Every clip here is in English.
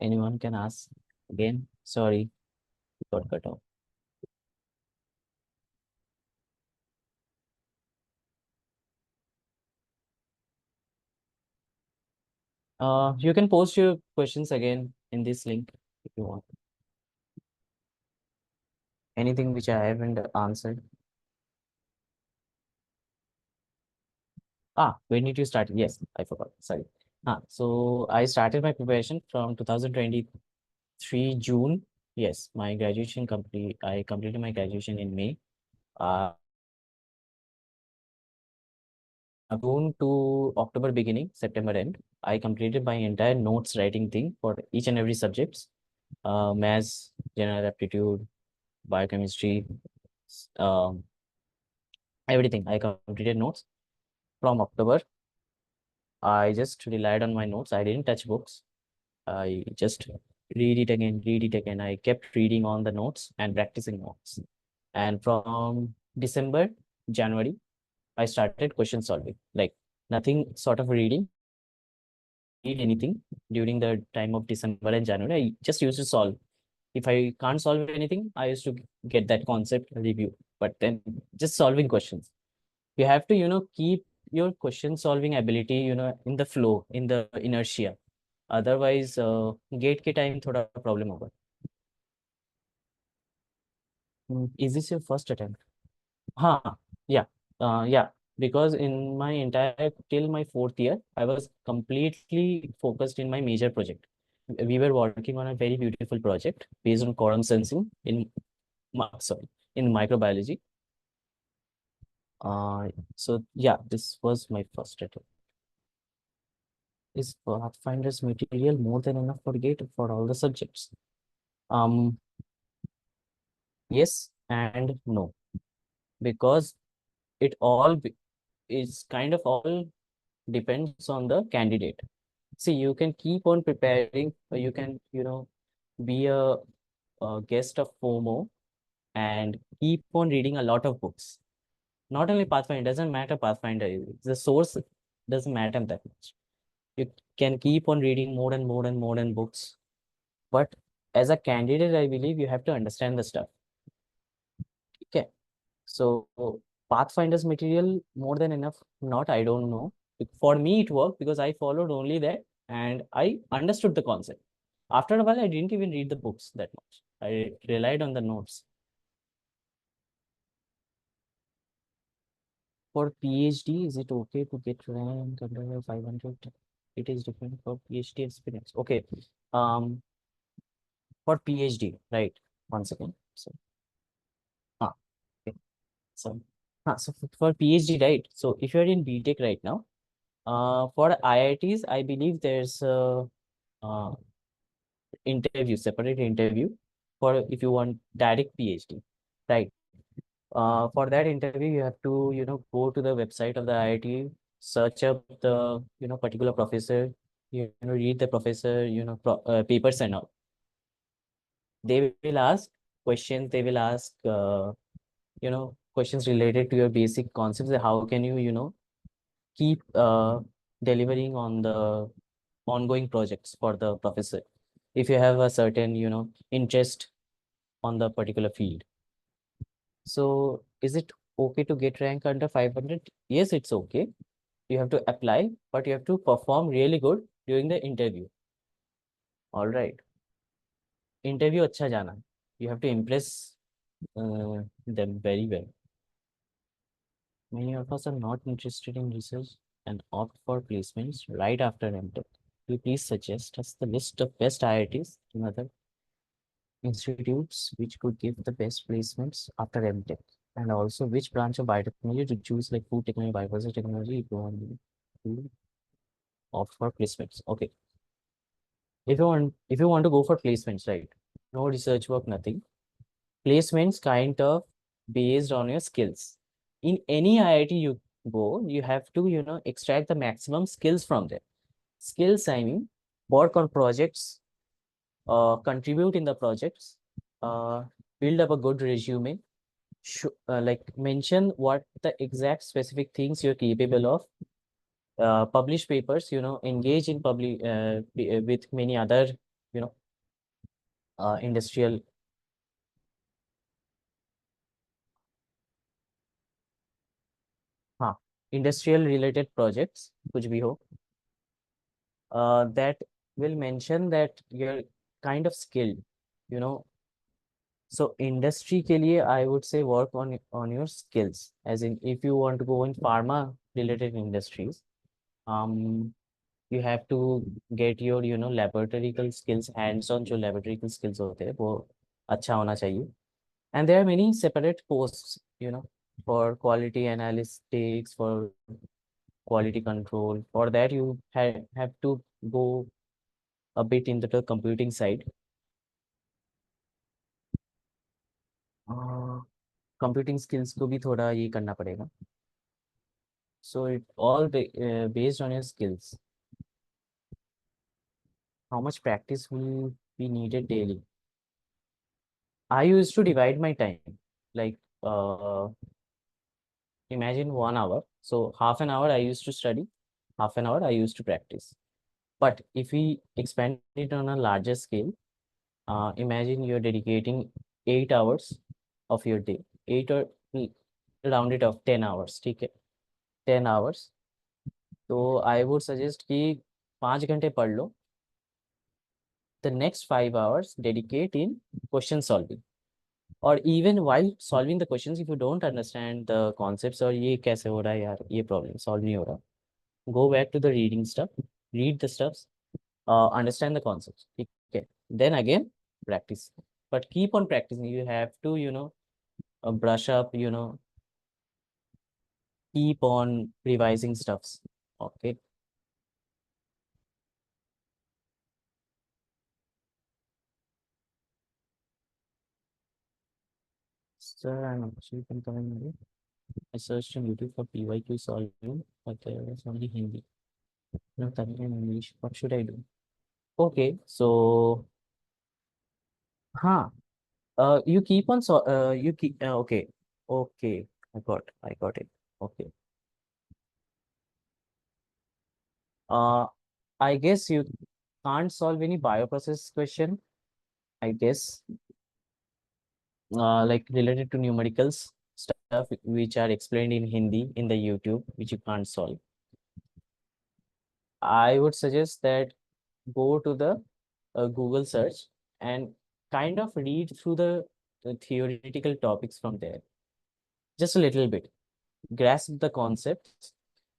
anyone can ask again. Sorry, got cut off. You can post your questions again in this link if you want. Anything which I haven't answered. When did you start? Yes, I forgot. Sorry. So I started my preparation from 2023 June. Yes, my graduation complete. I completed my graduation in May. Uh, June to October beginning, September end. I completed my entire notes writing thing for each and every subjects. Maths, general aptitude, biochemistry, um, everything. I completed notes from October. I just relied on my notes. I didn't touch books. I just read it again, read it again. I kept reading on the notes and practicing notes. And from December, January, I started question solving. Like nothing sort of read anything during the time of December and January. I just used to solve. If I can't solve anything, I used to get that concept review. But then just solving questions. You have to, keep your question solving ability, in the flow, in the inertia. Otherwise, gate के time थोड़ा problem होगा. Is this your first attempt? हाँ, yeah, yeah. Because in my entire till my fourth year, I was completely focused in my major project. We were working on a very beautiful project based on quantum sensing in microbiology. So yeah, this was my first attempt. Is Pathfinder's material more than enough for gate for all the subjects? Um, yes and no, because it all is kind of all depends on the candidate. See, you can keep on preparing, or you can, be a guest of FOMO and keep on reading a lot of books. Not only Pathfinder, doesn't matter Pathfinder, the source doesn't matter that much. You can keep on reading more and more and more and books. But as a candidate, I believe you have to understand the stuff. Okay. So Pathfinder's material more than enough? Not, I don't know. For me, it worked because I followed only that and I understood the concept. After a while, I didn't even read the books that much. I relied on the notes. For PhD, is it okay to get rank under 500? It is different for PhD experience. Okay. For PhD, right? One second. So, okay. So, for PhD, right? So if you're in BTech right now, for IITs, I believe there's a uh, separate interview for if you want direct PhD, right? For that interview, you have to, go to the website of the IIT, search up the, particular professor, read the professor, papers and all. They will ask questions. They will ask, questions related to your basic concepts. How can you, keep delivering on the ongoing projects for the professor if you have a certain interest on the particular field. So is it okay to get rank under 500? Yes, it's okay. You have to apply, but you have to perform really good during the interview. All right. Interview अच्छा जाना. You have to impress them very well. Many of us are not interested in research and opt for placements right after MTech. Will you please suggest us the list of best IITs and other institutes which could give the best placements after MTech? And also which branch of biotechnology to choose, like food technology, bioprocess technology, if you want to opt for placements. Okay. If you want to go for placements, right? No research work, nothing. Placements kind of based on your skills. In any IIT you go, you have to, extract the maximum skills from there. Skills, I mean, work on projects, contribute in the projects, uh, build up a good resume, like mention what the exact specific things you're capable of, publish papers, engage in with many other, you know, industrial, हाँ, industrial related projects, कुछ भी हो, that will mention that you're kind of skilled, you know. So industry के लिए I would say work on your skills. As in, if you want to go in pharma related industries, um, you have to get your laboratorical skills, hands on जो laboratorical skills होते हैं वो अच्छा होना चाहिए. And there are many separate posts, for quality analytics, for quality control. For that, you have to go a bit into the computing side. Computing skills को भी थोड़ा ये करना पड़ेगा. So it all based on your skills. How much practice will be needed daily? I used to divide my time. Like, imagine 1 hour. So half an hour I used to study, half an hour I used to practice. But if we expand it on a larger scale, imagine you're dedicating 8 hours of your day, round it off 10 hours. ठीक है, 10 hours. तो I would suggest कि 5 घंटे पढ़ लो. The next 5 hours dedicate in question solving. Or even while solving the questions, if you don't understand the concepts or ये कैसे हो रहा है यार, ये problem solve नहीं हो रहा, go back to the reading stuff, read the stuffs, understand the concepts. Okay, then again practice. But keep on practicing. You have to, brush up, keep on revising stuffs. Okay. Sir, I'm actually coming. I searched on YouTube for PYQ solving, but there was only Hindi. No Tamil and English. What should I do? Okay, so, huh. You keep on you keep okay, okay. I got it. Okay. Uh, I guess you can't solve any bioprocess question. I guess, like related to numericals stuff which are explained in Hindi in the YouTube, which you can't solve. I would suggest that go to the Google search and kind of read through the theoretical topics from there. Just a little bit. Grasp the concepts.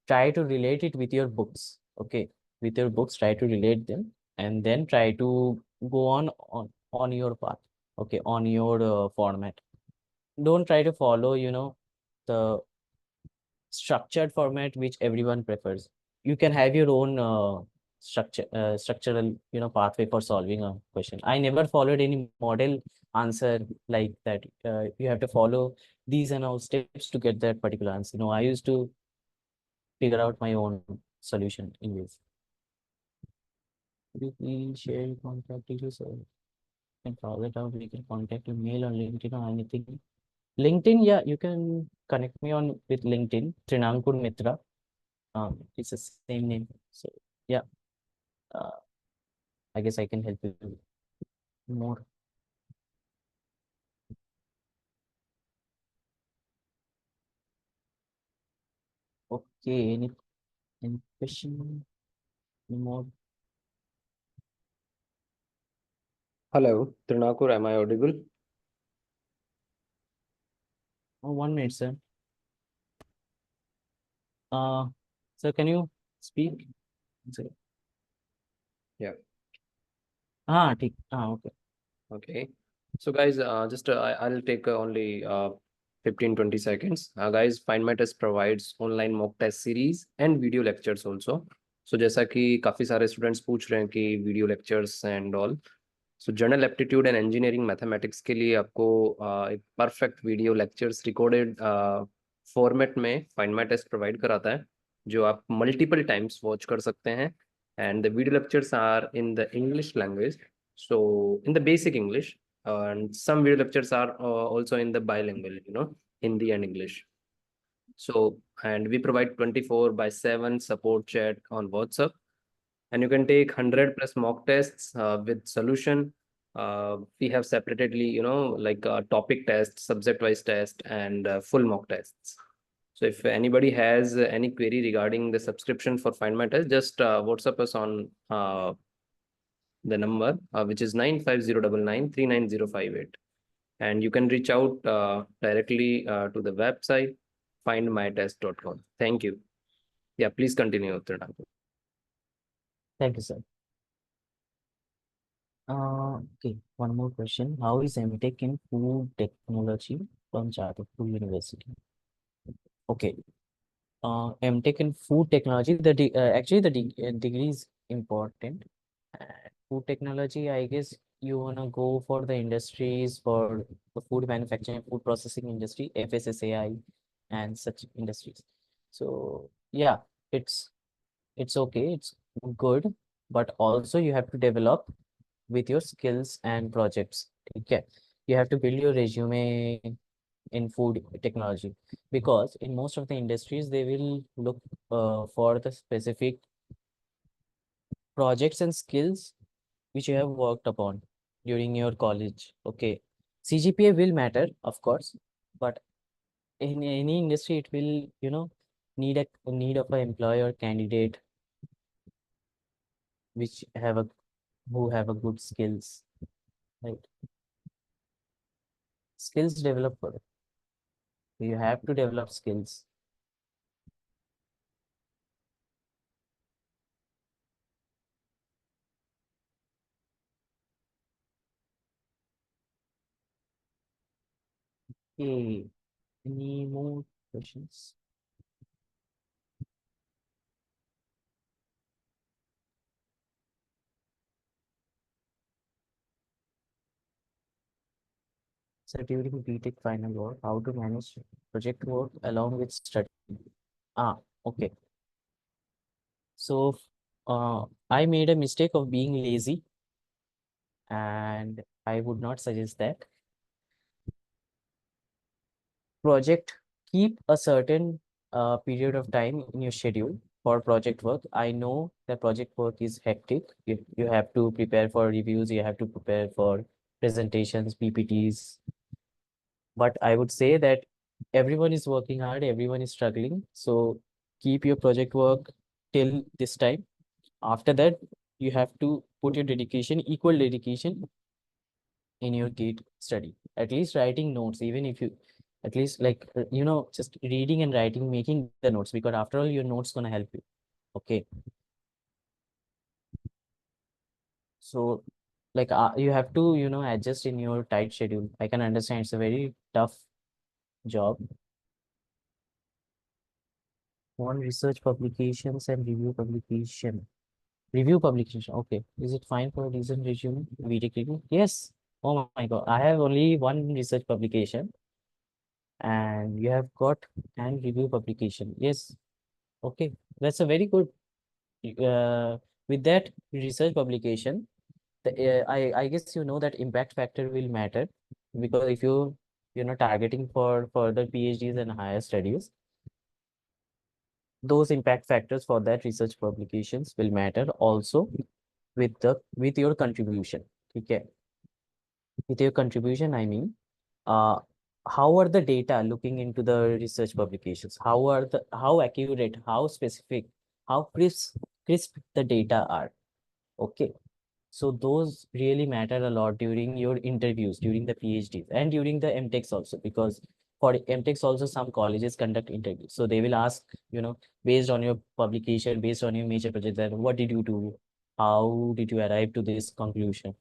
Try to relate it with your books. Okay. With your books, try to relate them and then try to go on your path. Okay. On your format. Don't try to follow, the structured format which everyone prefers. You can have your own structural, pathway for solving a question. I never followed any model answer like that. You have to follow these and all steps to get that particular answer. No, I used to figure out my own solution in this. Could you please share your contact details? So can follow it out. We can contact your mail or LinkedIn or anything. LinkedIn, yeah, you can connect me on with LinkedIn, Trinankur Mitra. It's the same name. So yeah, uh, I guess I can help you more. Okay, any question? Any more? Hello, Trinankur, am I audible? Oh, 1 minute, sir. Uh, sir, can you speak? Sir. Yeah. ठीक. Okay. Okay. So guys, I'll take only 15-20 seconds. Guys, Findmytest provides online mock test series and video lectures also. So जैसा कि काफी सारे students पूछ रहे हैं कि video lectures and all, so general aptitude and engineering mathematics के लिए आपको एक perfect video lectures recorded format में फाइंडमाई टेस्ट प्रोवाइड कराता है, जो आप मल्टीपल टाइम्स वॉच कर सकते हैं. And the video lectures are in the English language, so in the basic English, and some video lectures are also in the bilingual, Hindi and English. So, and we provide 24/7 support chat on WhatsApp, and you can take 100 plus mock tests with solution. We have separately, like topic test, subject wise test, and full mock tests. So if anybody has any query regarding the subscription for Find My Test, just WhatsApp us on the number, which is 95099 39058. And you can reach out directly to the website findmytest.com. Thank you. Yeah, please continue, Trinankur. Thank you, sir. Okay, one more question. How is MTech in food technology from Jadavpur University? Okay, MTech in food technology, actually the degree is important. Food technology, I guess you wanna go for the industries for the food manufacturing, food processing industry, FSSAI, and such industries. So yeah, it's it's okay, it's good, but also you have to develop with your skills and projects. Okay, you have to build your resume in food technology, because in most of the industries they will look for the specific projects and skills which you have worked upon during your college. Okay, CGPA will matter, of course, but in any industry it will, need of an employer candidate which have a who have a good skills, right? Skills developer, you have to develop skills. Okay, any more questions? So during BTech final work, how to manage project work along with study? Ah, okay. So I made a mistake of being lazy, and I would not suggest that. Project, keep a certain period of time in your schedule for project work. I know that project work is hectic. You have to prepare for reviews, you have to prepare for presentations, PPTs. But I would say that everyone is working hard, everyone is struggling. So keep your project work till this time. After that, you have to put your dedication, equal dedication in your gate study. At least writing notes, even if you, at least like, just reading and writing, making the notes, because after all, your notes gonna help you. Okay. So like you have to, adjust in your tight schedule. I can understand it's a very tough job. One, research publications and review publication. Review publication. Okay. Is it fine for a recent resume? VT clicking? Yes. Oh my God. I have only one research publication, and you have got an review publication. Yes. Okay. That's a very good. With that research publication, I guess you know that impact factor will matter, because if you're targeting for further PhDs and higher studies, those impact factors for that research publications will matter also with your contribution. Okay, with your contribution, I mean, uh, how are the data looking into the research publications? How accurate, how specific, how crisp the data are? Okay, so those really matter a lot during your interviews, during the PhDs, and during the MTechs also, because for MTechs also some colleges conduct interviews. So they will ask, based on your publication, based on your major project, then what did you do? How did you arrive to this conclusion?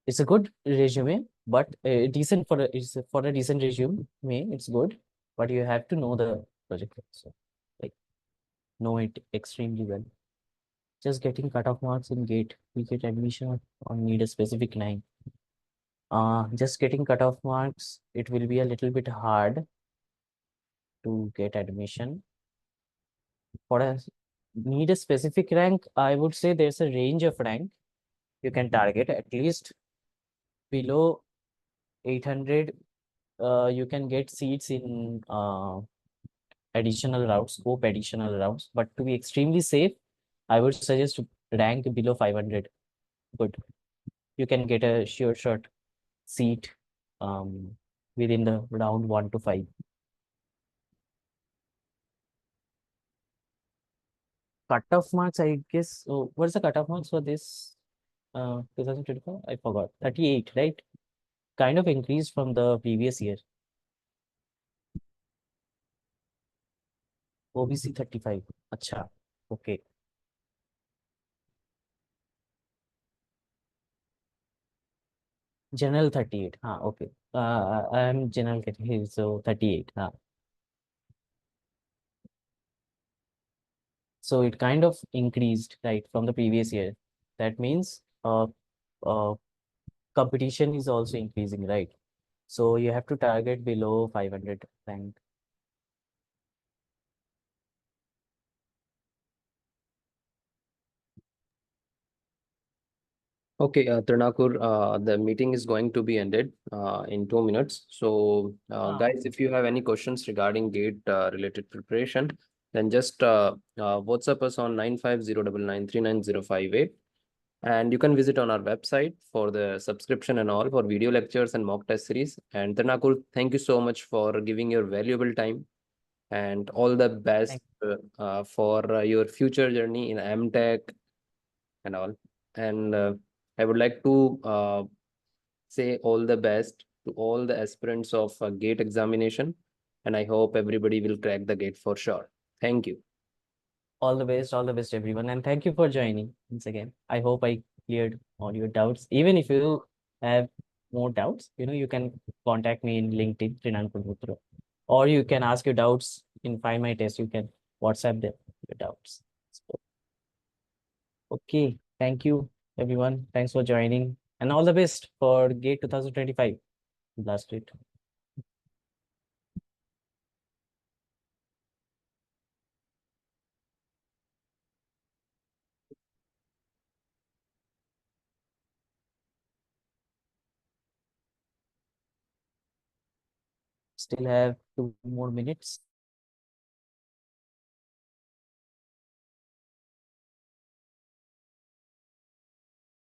It's a good resume, but decent for a decent resume. It's good, but you have to know the project also, like know it extremely well. Just getting cutoff marks in gate, we get admission or need a specific line. Just getting cutoff marks, it will be a little bit hard to get admission. For a need a specific rank, I would say there's a range of rank you can target, at least below 800 you can get seats in additional routes, scope additional routes. But to be extremely safe, I would suggest to rank below 500. Good. You can get a sure shot seat within the round 1 to 5. Cutoff marks, I guess. Oh, what's the cutoff marks for this 2025? I forgot. 38, right? Kind of increased from the previous year. OBC 35. Acha. Okay. General 38. Okay. I'm general category, so 38. So it kind of increased, right, from the previous year. That means uh, competition is also increasing, right? So you have to target below 500 rank. Okay, Trinakur, the meeting is going to be ended in 2 minutes. So, guys, Okay. if you have any questions regarding gate related preparation, then just WhatsApp us on 9509939058. And you can visit on our website for the subscription and all for video lectures and mock test series. And Trinakur, thank you so much for giving your valuable time and all the best Thank for your future journey in MTech and all. And I would like to say all the best to all the aspirants of GATE examination. And I hope everybody will crack the GATE for sure. Thank you. all the best, everyone, and thank you for joining once again. I hope I cleared all your doubts. Even if you have more doubts, you can contact me in LinkedIn, Trinankur Mitra, or you can ask your doubts in Find My Test. You can WhatsApp them your doubts. So, okay, thank you, everyone. Thanks for joining, and all the best for GATE 2025. Blast it. Still have 2 more minutes.